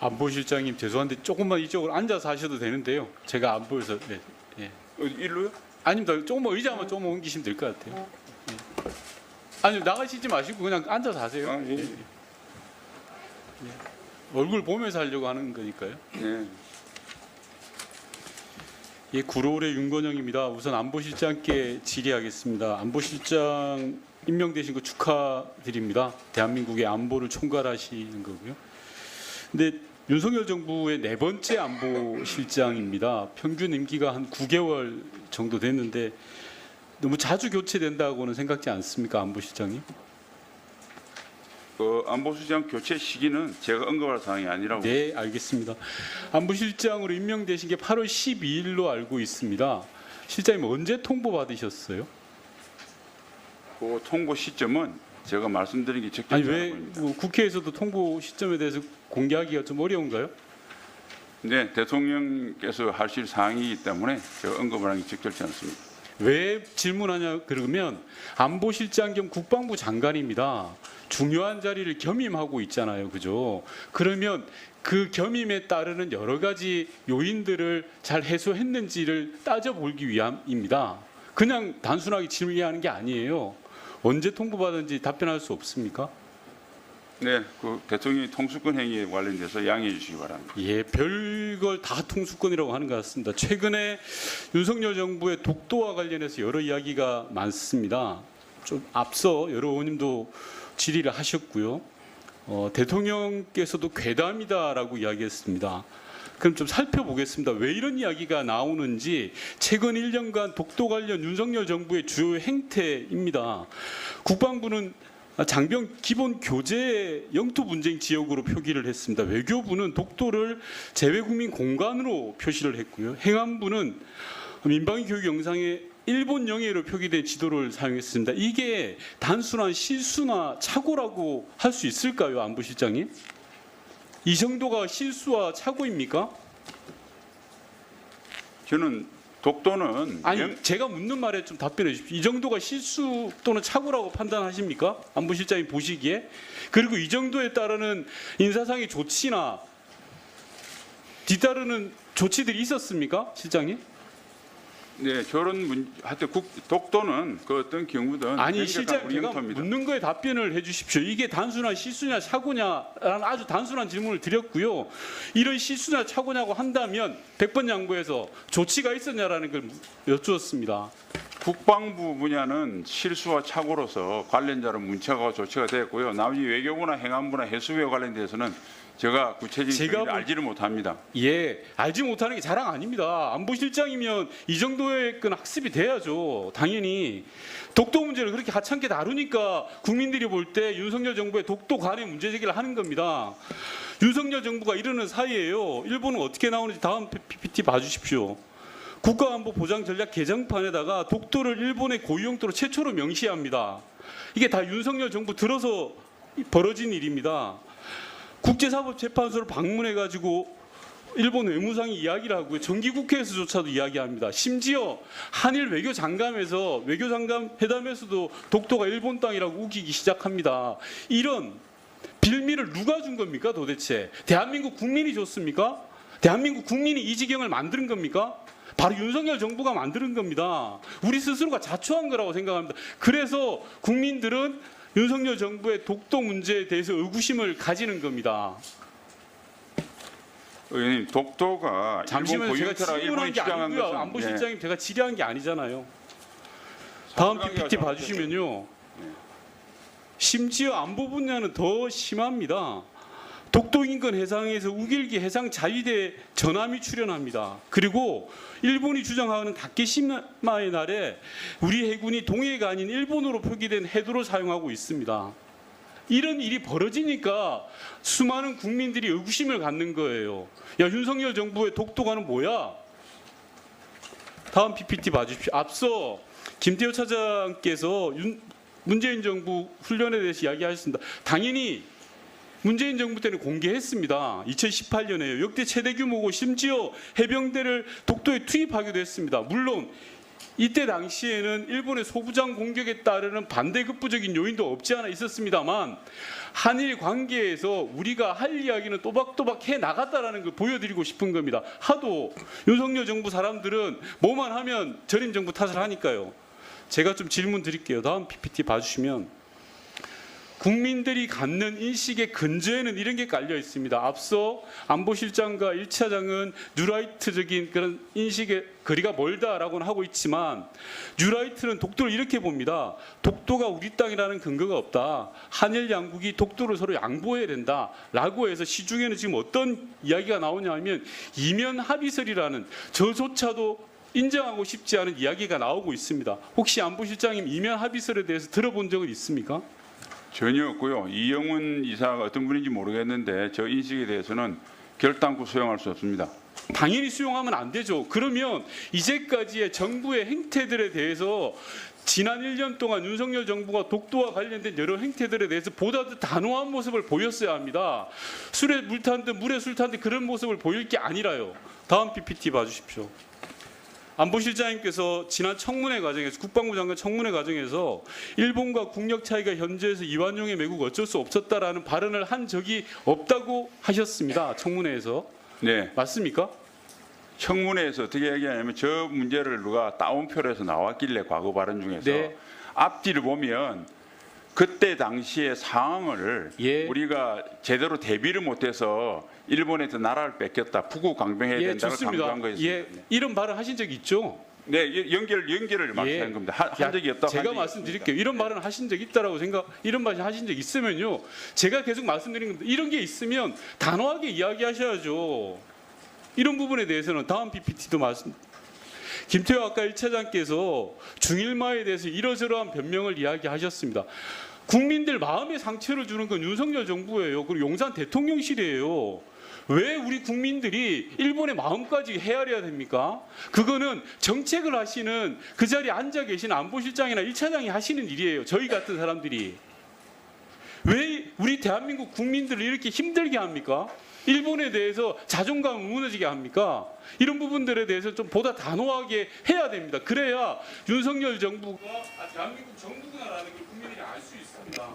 안보실장님 죄송한데 조금만 이쪽으로 앉아서 하셔도 되는데요. 제가 안 보여서. 네. 예. 일로요? 아닙니다. 조금만 의자만 조금 옮기시면 될 것 같아요. 예. 아니 나가시지 마시고 그냥 앉아서 하세요. 아, 예. 예. 얼굴 보면서 하려고 하는 거니까요. 예. 예, 구로울의 윤건영입니다. 우선 안보실장께 질의하겠습니다. 안보실장 임명되신 거 축하드립니다. 대한민국의 안보를 총괄하시는 거고요. 근데 윤석열 정부의 네 번째 안보실장입니다. 평균 임기가 한 9개월 정도 됐는데 너무 자주 교체된다고는 생각지 않습니까, 안보실장님? 그 안보실장 교체 시기는 제가 언급할 사항이 아니라고. 네, 알겠습니다. 안보실장으로 임명되신 게 8월 12일로 알고 있습니다. 실장님 언제 통보받으셨어요? 그 통보 시점은 제가 말씀드린 게 적절치 아니 않아 왜 보입니다. 뭐 국회에서도 통보 시점에 대해서 공개하기가 좀 어려운가요? 네, 대통령께서 하실 사항이기 때문에 제가 언급을 하는 게 적절치 않습니다. 왜 질문하냐 그러면 안보실장 겸 국방부 장관입니다. 중요한 자리를 겸임하고 있잖아요, 그죠? 그러면 그 겸임에 따르는 여러 가지 요인들을 잘 해소했는지를 따져보기 위함입니다. 그냥 단순하게 질문하는 게 아니에요. 언제 통보받은지 답변할 수 없습니까? 네, 그 대통령의 통수권 행위에 관련돼서 양해해 주시기 바랍니다. 예, 별걸 다 통수권이라고 하는 것 같습니다. 최근에 윤석열 정부의 독도와 관련해서 여러 이야기가 많습니다. 좀 앞서 여러 의원님도 질의를 하셨고요. 대통령께서도 괴담이다라고 이야기했습니다. 그럼 좀 살펴보겠습니다. 왜 이런 이야기가 나오는지 최근 1년간 독도 관련 윤석열 정부의 주요 행태입니다. 국방부는 장병 기본 교재 영토 분쟁 지역으로 표기를 했습니다. 외교부는 독도를 재외국민 공간으로 표시를 했고요. 행안부는 민방위 교육 영상에 일본 영해로 표기된 지도를 사용했습니다. 이게 단순한 실수나 착오라고 할 수 있을까요, 안보실장님? 이 정도가 실수와 착오입니까? 저는 독도는 아니 제가 묻는 말에 좀 답변해 주십시오. 이 정도가 실수 또는 착오라고 판단하십니까? 안보실장이 보시기에. 그리고 이 정도에 따르는 인사상의 조치나 뒤따르는 조치들이 있었습니까? 실장님? 네, 저런 하여튼 독도는 그 어떤 경우든 아니 명백한 실장 우리 제가 영토입니다. 묻는 거에 답변을 해 주십시오. 이게 단순한 실수냐 착오냐라는 아주 단순한 질문을 드렸고요. 이런 실수냐 착오냐고 한다면 100번 양보해서 조치가 있었냐라는 걸 여쭈었습니다. 국방부 분야는 실수와 착오로서 관련자로 문체가 조치가 됐고요. 나머지 외교부나 행안부나 해수부에 관련돼서는 제가 구체적인 제가 정의를 알지를 못합니다. 예, 알지 못하는 게 자랑 아닙니다. 안보실장이면 이 정도의 건 학습이 돼야죠. 당연히 독도 문제를 그렇게 하찮게 다루니까 국민들이 볼 때 윤석열 정부의 독도 관해 문제 제기를 하는 겁니다. 윤석열 정부가 이러는 사이에요. 일본은 어떻게 나오는지 다음 PPT 봐주십시오. 국가안보보장전략 개정판에다가 독도를 일본의 고유영토로 최초로 명시합니다. 이게 다 윤석열 정부 들어서 벌어진 일입니다. 국제사법재판소를 방문해가지고 일본 외무상이 이야기를 하고요. 정기국회에서조차도 이야기합니다. 심지어 한일 외교장관에서 외교장관 회담에서도 독도가 일본 땅이라고 우기기 시작합니다. 이런 빌미를 누가 준 겁니까 도대체? 대한민국 국민이 줬습니까? 대한민국 국민이 이 지경을 만드는 겁니까? 바로 윤석열 정부가 만드는 겁니다. 우리 스스로가 자초한 거라고 생각합니다. 그래서 국민들은 윤석열 정부의 독도 문제에 대해서 의구심을 가지는 겁니다. 의원님, 독도가 일본 잠시만요. 제가 고유영토라 질문한 일본이 게 주장한 아니고요. 것은 안보실장님 제가 질의한 게 아니잖아요. 다음 PPT 봐주시면요. 심지어 안보 분야는 더 심합니다. 독도 인근 해상에서 우길기 해상 자위대 전함이 출현합니다. 그리고 일본이 주장하는 다케시마의 날에 우리 해군이 동해가 아닌 일본으로 표기된 해도를 사용하고 있습니다. 이런 일이 벌어지니까 수많은 국민들이 의구심을 갖는 거예요. 야, 윤석열 정부의 독도가는 뭐야? 다음 PPT 봐주십시오. 앞서 김태호 차장께서 문재인 정부 훈련에 대해서 이야기하셨습니다. 당연히 문재인 정부 때는 공개했습니다. 2018년에요. 역대 최대 규모고 심지어 해병대를 독도에 투입하기도 했습니다. 물론 이때 당시에는 일본의 소부장 공격에 따르는 반대급부적인 요인도 없지 않아 있었습니다만 한일 관계에서 우리가 할 이야기는 또박또박 해 나갔다라는 걸 보여드리고 싶은 겁니다. 하도 윤석열 정부 사람들은 뭐만 하면 전임 정부 탓을 하니까요. 제가 좀 질문 드릴게요. 다음 PPT 봐주시면 국민들이 갖는 인식의 근저에는 이런 게 깔려 있습니다. 앞서 안보실장과 1차장은 뉴라이트적인 그런 인식의 거리가 멀다라고는 하고 있지만 뉴라이트는 독도를 이렇게 봅니다. 독도가 우리 땅이라는 근거가 없다. 한일 양국이 독도를 서로 양보해야 된다라고 해서 시중에는 지금 어떤 이야기가 나오냐 하면 이면 합의설이라는 저조차도 인정하고 싶지 않은 이야기가 나오고 있습니다. 혹시 안보실장님 이면 합의설에 대해서 들어본 적은 있습니까? 전혀 없고요. 이영훈 이사가 어떤 분인지 모르겠는데 저 인식에 대해서는 결단코 수용할 수 없습니다. 당연히 수용하면 안 되죠. 그러면 이제까지의 정부의 행태들에 대해서 지난 1년 동안 윤석열 정부가 독도와 관련된 여러 행태들에 대해서 보다 더 단호한 모습을 보였어야 합니다. 술에 물 탄 듯 물에 술 탄 듯 그런 모습을 보일 게 아니라요. 다음 PPT 봐주십시오. 안보실장님께서 지난 청문회 과정에서 국방부 장관 청문회 과정에서 일본과 국력 차이가 현재에서 이완용의 매국 어쩔 수 없었다라는 발언을 한 적이 없다고 하셨습니다. 청문회에서. 네. 맞습니까? 청문회에서 어떻게 얘기하냐면 저 문제를 누가 따옴표로 해서 나왔길래 과거 발언 중에서 네. 앞뒤를 보면 그때 당시의 상황을 예. 우리가 제대로 대비를 못해서 일본에서 나라를 뺏겼다. 북구 강병해야 예, 된다고 좋습니다. 강조한 거였습니다. 예, 이런 발언 하신 적 있죠? 네, 연결을 말씀하는 겁니다. 한 적이 없다고. 제가 말씀드릴게요. 이런 발언 하신 적 있다라고 이런 말씀 하신 적 있으면요. 제가 계속 말씀드린 겁니다. 이런 게 있으면 단호하게 이야기하셔야죠. 이런 부분에 대해서는 다음 PPT도 김태호 아까 1차장께서 중일마에 대해서 이러저러한 변명을 이야기하셨습니다. 국민들 마음에 상처를 주는 건 윤석열 정부예요. 그리고 용산 대통령실이에요. 왜 우리 국민들이 일본의 마음까지 헤아려야 됩니까? 그거는 정책을 하시는 그 자리에 앉아 계신 안보실장이나 1차장이 하시는 일이에요. 저희 같은 사람들이. 왜 우리 대한민국 국민들을 이렇게 힘들게 합니까? 일본에 대해서 자존감을 무너지게 합니까? 이런 부분들에 대해서 좀 보다 단호하게 해야 됩니다. 그래야 윤석열 정부가 대한민국 정부구나라는 걸 국민들이 알 수 있습니다.